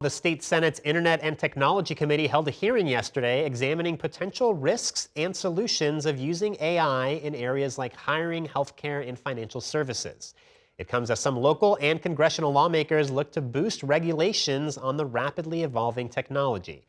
The state Senate's Internet and Technology Committee held a hearing yesterday examining potential risks and solutions of using AI in areas like hiring, healthcare, and financial services. It comes as some local and congressional lawmakers look to boost regulations on the rapidly evolving technology.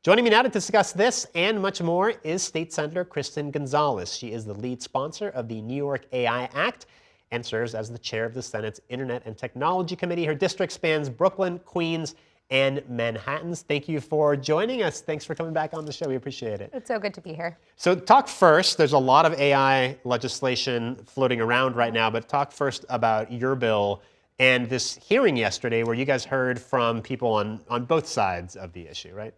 Joining me now to discuss this and much more is State Senator Kristen Gonzalez. She is the lead sponsor of the New York AI Act and serves as the chair of the Senate's Internet and Technology Committee. Her district spans Brooklyn, Queens, and Manhattans. Thank you for joining us. Thanks for coming back on the show. We appreciate it. It's so good to be here. So talk first. There's a lot of AI legislation floating around right now, but talk first about your bill and this hearing yesterday where you guys heard from people on both sides of the issue, right?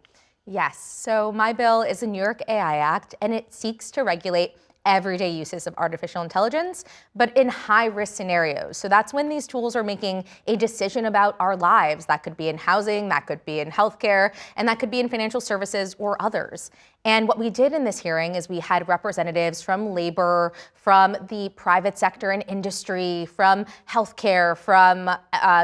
Yes. So my bill is the New York AI Act, and it seeks to regulate everyday uses of artificial intelligence, but in high-risk scenarios. So that's when these tools are making a decision about our lives. That could be in housing, that could be in healthcare, and that could be in financial services or others. And what we did in this hearing is we had representatives from labor, from the private sector and industry, from healthcare, from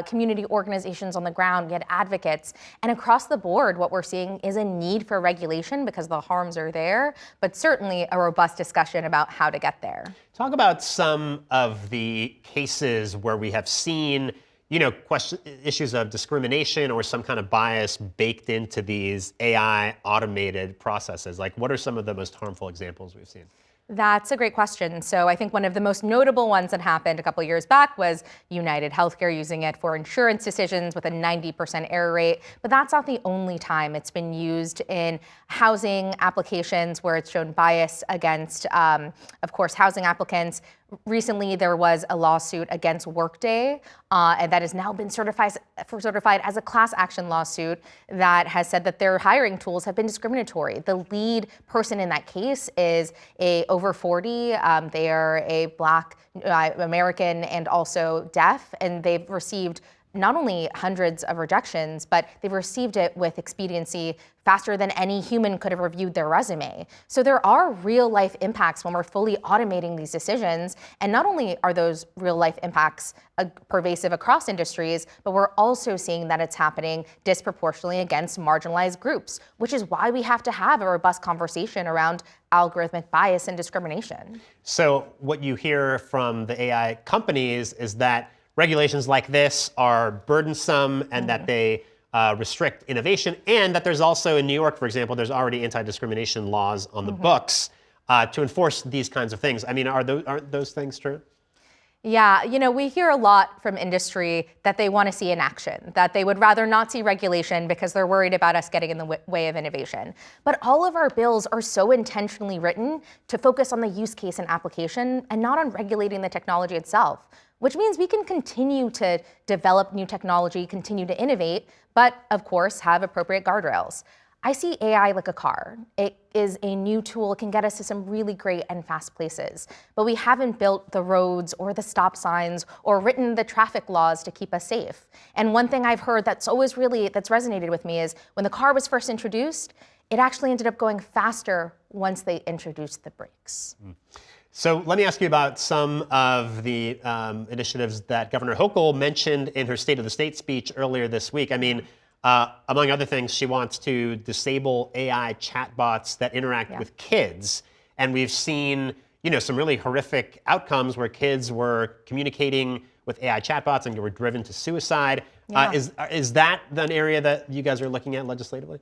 community organizations on the ground. We had advocates. And across the board, what we're seeing is a need for regulation because the harms are there, but certainly a robust discussion about how to get there. Talk about some of the cases where we have seen issues of discrimination or some kind of bias baked into these AI automated processes. Like, what are some of the most harmful examples we've seen? That's a great question. So I think one of the most notable ones that happened a couple of years back was United Healthcare using it for insurance decisions with a 90% error rate. But that's not the only time it's been used in housing applications where it's shown bias against, of course, housing applicants. Recently, there was a lawsuit against Workday, and that has now been certified as a class action lawsuit that has said that their hiring tools have been discriminatory. The lead person in that case is over 40. They are a Black American and also deaf, and they've received not only hundreds of rejections, but they've received it with expediency faster than any human could have reviewed their resume. So there are real life impacts when we're fully automating these decisions. And not only are those real life impacts pervasive across industries, but we're also seeing that it's happening disproportionately against marginalized groups, which is why we have to have a robust conversation around algorithmic bias and discrimination. So what you hear from the AI companies is that regulations like this are burdensome and that they restrict innovation, and that there's also, in New York, for example, there's already anti-discrimination laws on the books to enforce these kinds of things. I mean, aren't those things true? Yeah, we hear a lot from industry that they want to see in action, that they would rather not see regulation because they're worried about us getting in the way of innovation. But all of our bills are so intentionally written to focus on the use case and application and not on regulating the technology itself, which means we can continue to develop new technology, continue to innovate, but of course have appropriate guardrails. I see AI like a car. It is a new tool. It can get us to some really great and fast places. But we haven't built the roads or the stop signs or written the traffic laws to keep us safe. And one thing I've heard that's resonated with me is when the car was first introduced, it actually ended up going faster once they introduced the brakes. So let me ask you about some of the initiatives that Governor Hochul mentioned in her State of the State speech earlier this week. I mean, among other things, she wants to disable AI chatbots that interact with kids. And we've seen, some really horrific outcomes where kids were communicating with AI chatbots and were driven to suicide. Yeah. Is that an area that you guys are looking at legislatively?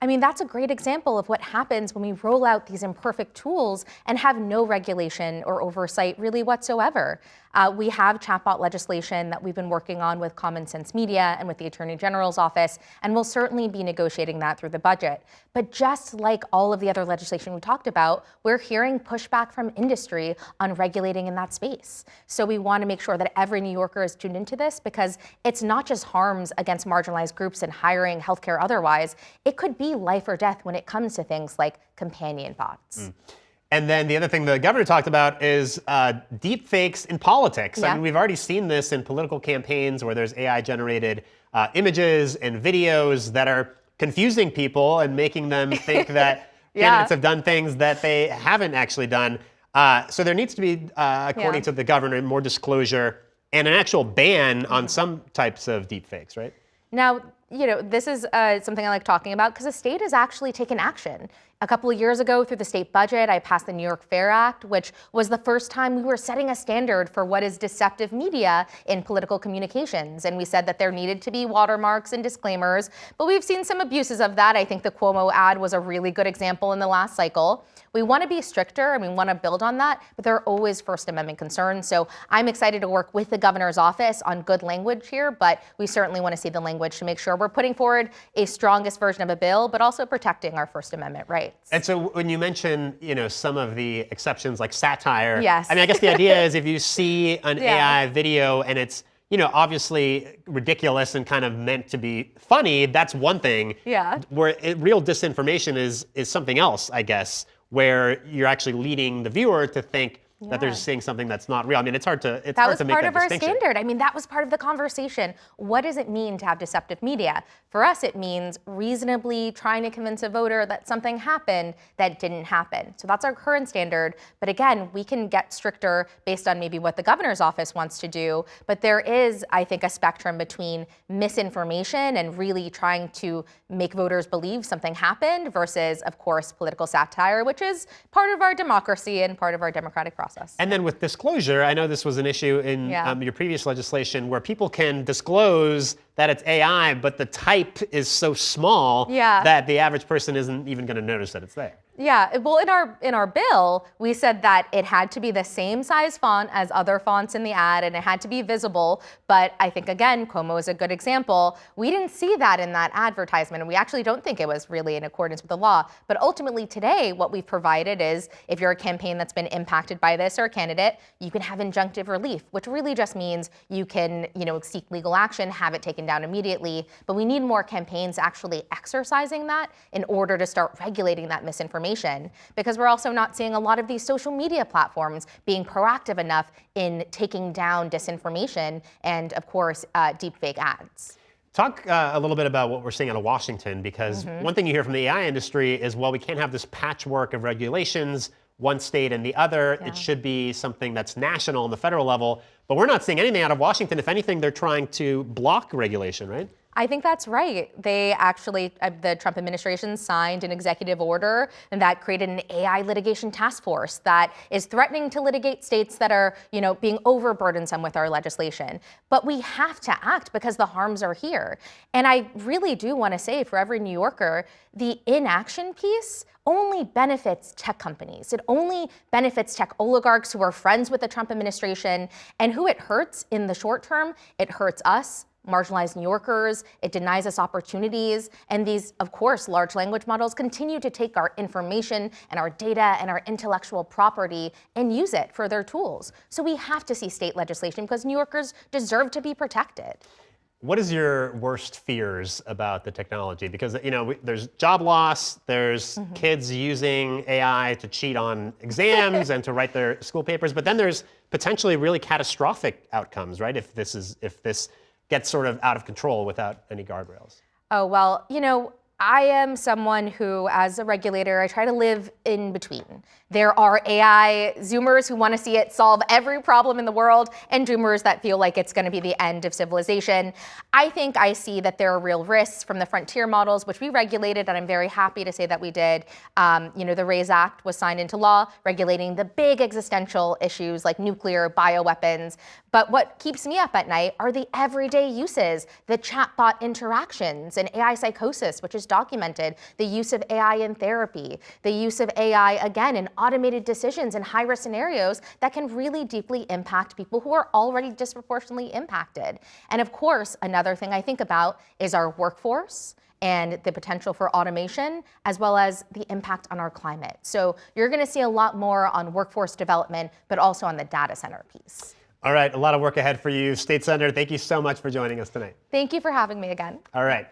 I mean, that's a great example of what happens when we roll out these imperfect tools and have no regulation or oversight really whatsoever. We have chatbot legislation that we've been working on with Common Sense Media and with the Attorney General's office, and we'll certainly be negotiating that through the budget. But just like all of the other legislation we talked about, we're hearing pushback from industry on regulating in that space. So we want to make sure that every New Yorker is tuned into this because it's not just harms against marginalized groups in hiring, healthcare, otherwise. It could be life or death when it comes to things like companion bots. And then the other thing the governor talked about is deepfakes in politics. Yeah. I mean, we've already seen this in political campaigns where there's AI-generated images and videos that are confusing people and making them think that candidates have done things that they haven't actually done. So there needs to be, according to the governor, more disclosure and an actual ban on some types of deepfakes, right? Now, this is something I like talking about because the state has actually taken action. A couple of years ago, through the state budget, I passed the New York Fair Act, which was the first time we were setting a standard for what is deceptive media in political communications. And we said that there needed to be watermarks and disclaimers, but we've seen some abuses of that. I think the Cuomo ad was a really good example in the last cycle. We want to be stricter and we want to build on that, but there are always First Amendment concerns. So I'm excited to work with the governor's office on good language here, but we certainly want to see the language to make sure we're putting forward a strongest version of a bill, but also protecting our First Amendment rights. And so when you mention, some of the exceptions like satire, yes. I guess the idea is if you see an AI video and it's, obviously ridiculous and kind of meant to be funny, that's one thing. Yeah. Where real disinformation is something else, I guess, where you're actually leading the viewer to think that they're just saying something that's not real. I mean, it's hard to make that distinction. That was part of our standard. I mean, that was part of the conversation. What does it mean to have deceptive media? For us, it means reasonably trying to convince a voter that something happened that didn't happen. So that's our current standard. But again, we can get stricter based on maybe what the governor's office wants to do. But there is, I think, a spectrum between misinformation and really trying to make voters believe something happened versus, of course, political satire, which is part of our democracy and part of our democratic process. And then with disclosure, I know this was an issue in your previous legislation where people can disclose that it's AI, but the type is so small that the average person isn't even going to notice that it's there. Yeah, well, in our bill, we said that it had to be the same size font as other fonts in the ad, and it had to be visible. But I think, again, Cuomo is a good example. We didn't see that in that advertisement, and we actually don't think it was really in accordance with the law. But ultimately today, what we've provided is if you're a campaign that's been impacted by this or a candidate, you can have injunctive relief, which really just means you can, seek legal action, have it taken down immediately. But we need more campaigns actually exercising that in order to start regulating that misinformation. Because we're also not seeing a lot of these social media platforms being proactive enough in taking down disinformation and, of course, deepfake ads. Talk a little bit about what we're seeing out of Washington, because one thing you hear from the AI industry is, well, we can't have this patchwork of regulations, one state and the other. It should be something that's national on the federal level. But we're not seeing anything out of Washington. If anything, they're trying to block regulation, right? I think that's right. They actually, the Trump administration signed an executive order and that created an AI litigation task force that is threatening to litigate states that are, being overburdensome with our legislation. But we have to act because the harms are here. And I really do want to say for every New Yorker, the inaction piece only benefits tech companies. It only benefits tech oligarchs who are friends with the Trump administration. And who it hurts in the short term, it hurts us, marginalized New Yorkers, it denies us opportunities, and these, of course, large language models continue to take our information and our data and our intellectual property and use it for their tools. So we have to see state legislation because New Yorkers deserve to be protected. What is your worst fears about the technology? Because, there's job loss, there's kids using AI to cheat on exams and to write their school papers, but then there's potentially really catastrophic outcomes, right? If this gets sort of out of control without any guardrails. Oh, well, I am someone who, as a regulator, I try to live in between. There are AI Zoomers who want to see it solve every problem in the world, and Doomers that feel like it's going to be the end of civilization. I think I see that there are real risks from the frontier models, which we regulated, and I'm very happy to say that we did. The RAISE Act was signed into law, regulating the big existential issues like nuclear, bioweapons. But what keeps me up at night are the everyday uses, the chatbot interactions and AI psychosis, which is documented, the use of AI in therapy, the use of AI, again, in automated decisions in high-risk scenarios that can really deeply impact people who are already disproportionately impacted. And of course, another thing I think about is our workforce and the potential for automation, as well as the impact on our climate. So you're going to see a lot more on workforce development, but also on the data center piece. All right, a lot of work ahead for you. State Senator, thank you so much for joining us tonight. Thank you for having me again. All right.